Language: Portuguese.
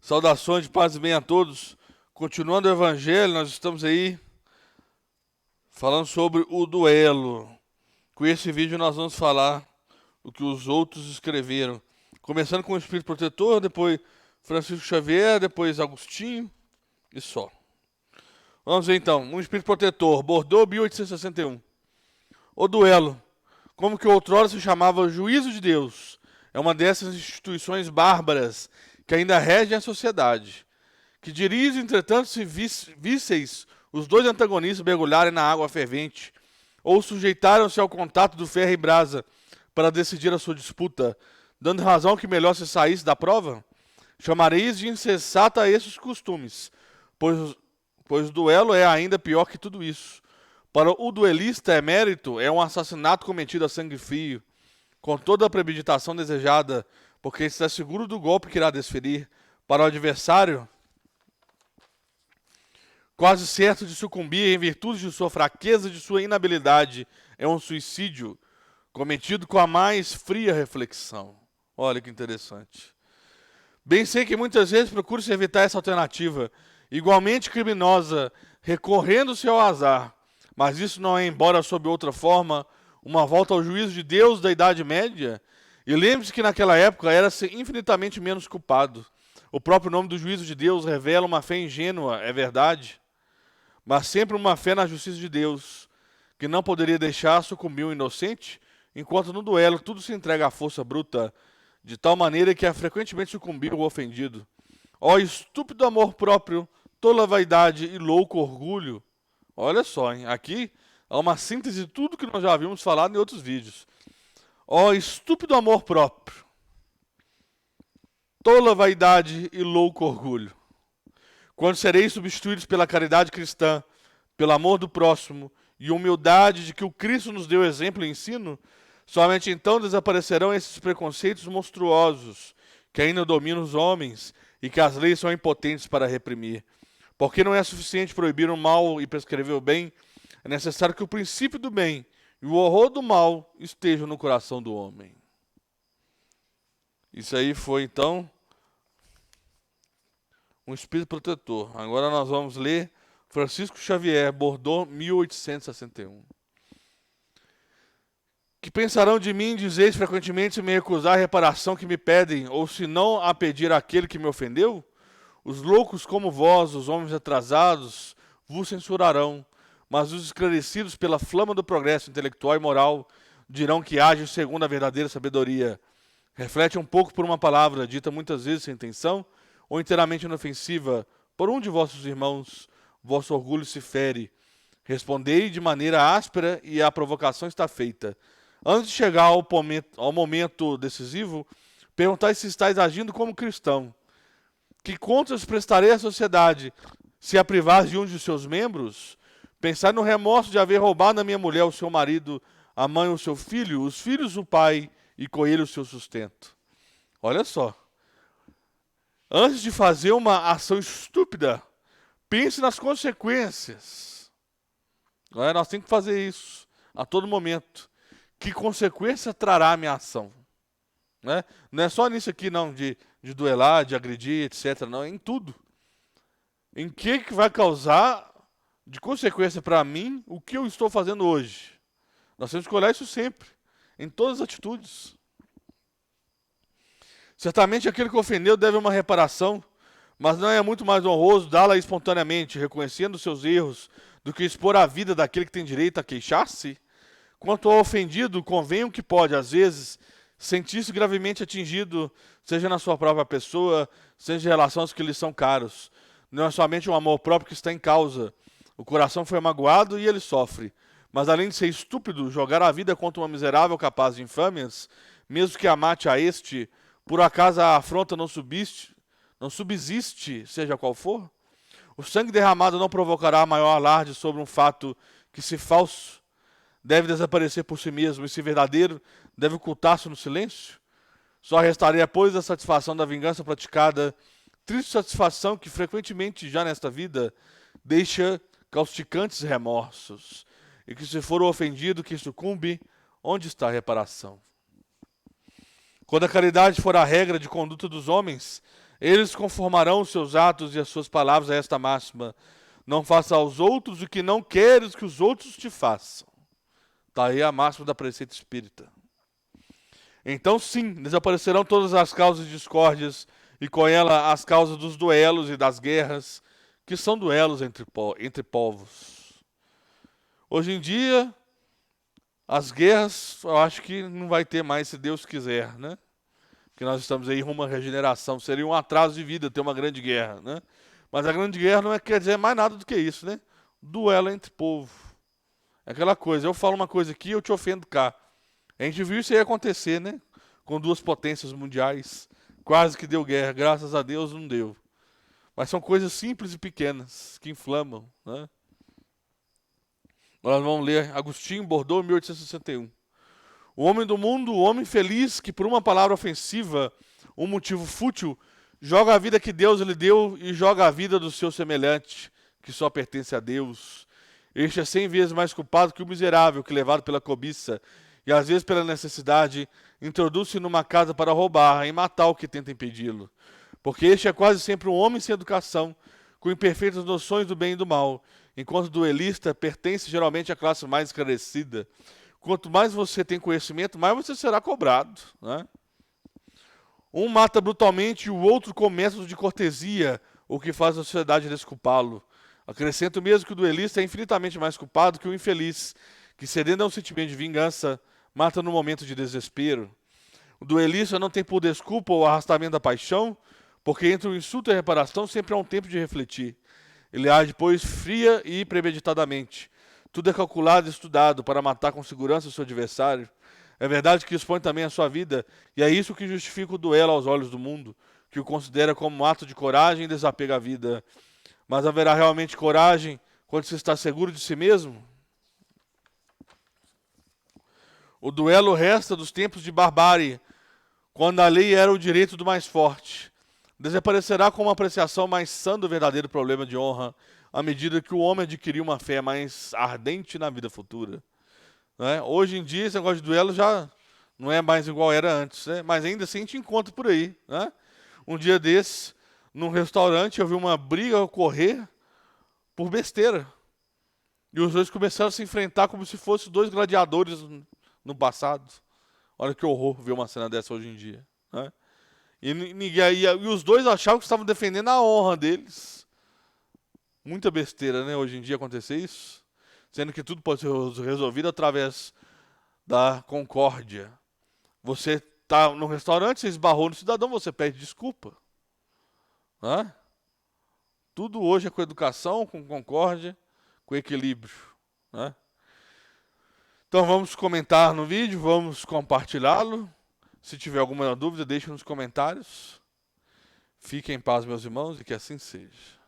Saudações de paz e bem a todos. Continuando o evangelho, nós estamos aí falando sobre o duelo. Com esse vídeo nós vamos falar o que os outros escreveram. Começando com o Espírito Protetor, depois Francisco Xavier, depois Agostinho e só. Vamos ver então. Um Espírito Protetor, Bordeaux, 1861. O duelo. Como que outrora se chamava Juízo de Deus. É uma dessas instituições bárbaras que ainda regem a sociedade. Que dirige, entretanto, se visseis os dois antagonistas mergulharem na água fervente, ou sujeitaram-se ao contato do ferro e brasa para decidir a sua disputa, dando razão que melhor se saísse da prova? Chamareis de insensata esses costumes, pois o duelo é ainda pior que tudo isso. Para o duelista emérito é um assassinato cometido a sangue frio, com toda a premeditação desejada, porque está seguro do golpe que irá desferir. Para o adversário, quase certo de sucumbir em virtude de sua fraqueza e de sua inabilidade, é um suicídio cometido com a mais fria reflexão. Olha que interessante. Bem sei que muitas vezes procura-se evitar essa alternativa, igualmente criminosa, recorrendo-se ao azar. Mas isso não é, embora sob outra forma, uma volta ao juízo de Deus da Idade Média? E lembre-se que naquela época era-se infinitamente menos culpado. O próprio nome do juízo de Deus revela uma fé ingênua, é verdade, mas sempre uma fé na justiça de Deus, que não poderia deixar sucumbir o inocente, enquanto no duelo tudo se entrega à força bruta, de tal maneira que é frequentemente sucumbir o ofendido. Ó estúpido amor próprio, tola vaidade e louco orgulho. Olha só, hein? Aqui há uma síntese de tudo que nós já havíamos falado em outros vídeos. Ó estúpido amor próprio, tola vaidade e louco orgulho. Quando sereis substituídos pela caridade cristã, pelo amor do próximo e humildade de que o Cristo nos deu exemplo e ensino, somente então desaparecerão esses preconceitos monstruosos que ainda dominam os homens e que as leis são impotentes para reprimir. Porque não é suficiente proibir o mal e prescrever o bem, é necessário que o princípio do bem e o horror do mal estejam no coração do homem. Isso aí foi então um espírito protetor. Agora nós vamos ler Francisco Xavier, Bordeaux, 1861. Que pensarão de mim, dizeis frequentemente, se me recusar a reparação que me pedem, ou se não a pedir àquele que me ofendeu? Os loucos como vós, os homens atrasados, vos censurarão, mas os esclarecidos pela flama do progresso intelectual e moral dirão que agem segundo a verdadeira sabedoria. Reflete um pouco por uma palavra, dita muitas vezes sem intenção, ou inteiramente inofensiva, por um de vossos irmãos, vosso orgulho se fere. Respondei de maneira áspera e a provocação está feita. Antes de chegar ao momento decisivo, perguntai se estáis agindo como cristão. Que contas prestarei à sociedade se a privares de um de seus membros? Pensai no remorso de haver roubado a minha mulher, o seu marido, a mãe, o seu filho, os filhos, o pai, e com ele o seu sustento. Olha só. Antes de fazer uma ação estúpida, pense nas consequências. Nós temos que fazer isso a todo momento. Que consequência trará a minha ação? Não é só nisso aqui, não, de duelar, de agredir, etc. Não, é em tudo. Em que vai causar de consequência para mim o que eu estou fazendo hoje? Nós temos que olhar isso sempre, em todas as atitudes. Certamente aquele que ofendeu deve uma reparação, mas não é muito mais honroso dá-la espontaneamente, reconhecendo os seus erros, do que expor a vida daquele que tem direito a queixar-se? Quanto ao ofendido, convém o que pode, às vezes, sentir-se gravemente atingido, seja na sua própria pessoa, seja em relação aos que lhe são caros. Não é somente um amor próprio que está em causa. O coração foi magoado e ele sofre. Mas além de ser estúpido, jogar a vida contra uma miserável capaz de infâmias, mesmo que a mate a este, por acaso a afronta não subsiste, seja qual for? O sangue derramado não provocará maior alarde sobre um fato que, se falso, deve desaparecer por si mesmo, e se verdadeiro, deve ocultar-se no silêncio? Só restaria, pois, a satisfação da vingança praticada, triste satisfação que, frequentemente, já nesta vida, deixa causticantes remorsos, e que, se for o ofendido que sucumbe, onde está a reparação? Quando a caridade for a regra de conduta dos homens, Eles conformarão os seus atos e as suas palavras a esta máxima: não faça aos outros o que não queres que os outros te façam. Está aí a máxima da preceito espírita. Então sim, desaparecerão todas as causas de discórdias e com ela as causas dos duelos e das guerras, que são duelos entre povos. Hoje em dia, as guerras, eu acho que não vai ter mais, se Deus quiser, né? Porque nós estamos aí rumo à regeneração. Seria um atraso de vida ter uma grande guerra, né? Mas a grande guerra não quer dizer mais nada do que isso, né? Duelo entre povo. É aquela coisa, eu falo uma coisa aqui, eu te ofendo cá. A gente viu isso aí acontecer, né? Com duas potências mundiais. Quase que deu guerra, graças a Deus não deu. Mas são coisas simples e pequenas que inflamam, né? Nós vamos ler Agostinho, Bordeaux, 1861. O homem do mundo, o homem feliz que por uma palavra ofensiva, um motivo fútil, joga a vida que Deus lhe deu e joga a vida do seu semelhante, que só pertence a Deus. Este é 100 vezes mais culpado que o miserável que, levado pela cobiça e às vezes pela necessidade, introduz-se numa casa para roubar e matar o que tenta impedi-lo. Porque este é quase sempre um homem sem educação, com imperfeitas noções do bem e do mal, enquanto o duelista pertence geralmente à classe mais esclarecida. Quanto mais você tem conhecimento, mais você será cobrado, né? Um mata brutalmente e o outro com métodos de cortesia, o que faz a sociedade desculpá-lo. Acrescento mesmo que o duelista é infinitamente mais culpado que o infeliz, que cedendo a um sentimento de vingança, mata no momento de desespero. O duelista não tem por desculpa o arrastamento da paixão, porque entre o insulto e a reparação sempre há um tempo de refletir. Ele age, pois, fria e premeditadamente. Tudo é calculado e estudado para matar com segurança o seu adversário. É verdade que expõe também a sua vida, e é isso que justifica o duelo aos olhos do mundo, que o considera como um ato de coragem e desapego à vida. Mas haverá realmente coragem quando se está seguro de si mesmo? O duelo resta dos tempos de barbárie, quando a lei era o direito do mais forte. Desaparecerá com uma apreciação mais sã do verdadeiro problema de honra, à medida que o homem adquirir uma fé mais ardente na vida futura. Né? Hoje em dia, esse negócio de duelo já não é mais igual era antes, né? Mas ainda assim a gente encontra por aí. Né? Um dia desses, num restaurante, eu vi uma briga ocorrer por besteira. E os dois começaram a se enfrentar como se fossem dois gladiadores no passado. Olha que horror ver uma cena dessa hoje em dia. Né? E os dois achavam que estavam defendendo a honra deles. Muita besteira, né? Hoje em dia acontecer isso. Sendo que tudo pode ser resolvido através da concórdia. Você está no restaurante, você esbarrou no cidadão, você pede desculpa. Né? Tudo hoje é com educação, com concórdia, com equilíbrio. Né? Então vamos comentar no vídeo, vamos compartilhá-lo. Se tiver alguma dúvida, deixe nos comentários. Fiquem em paz, meus irmãos, e que assim seja.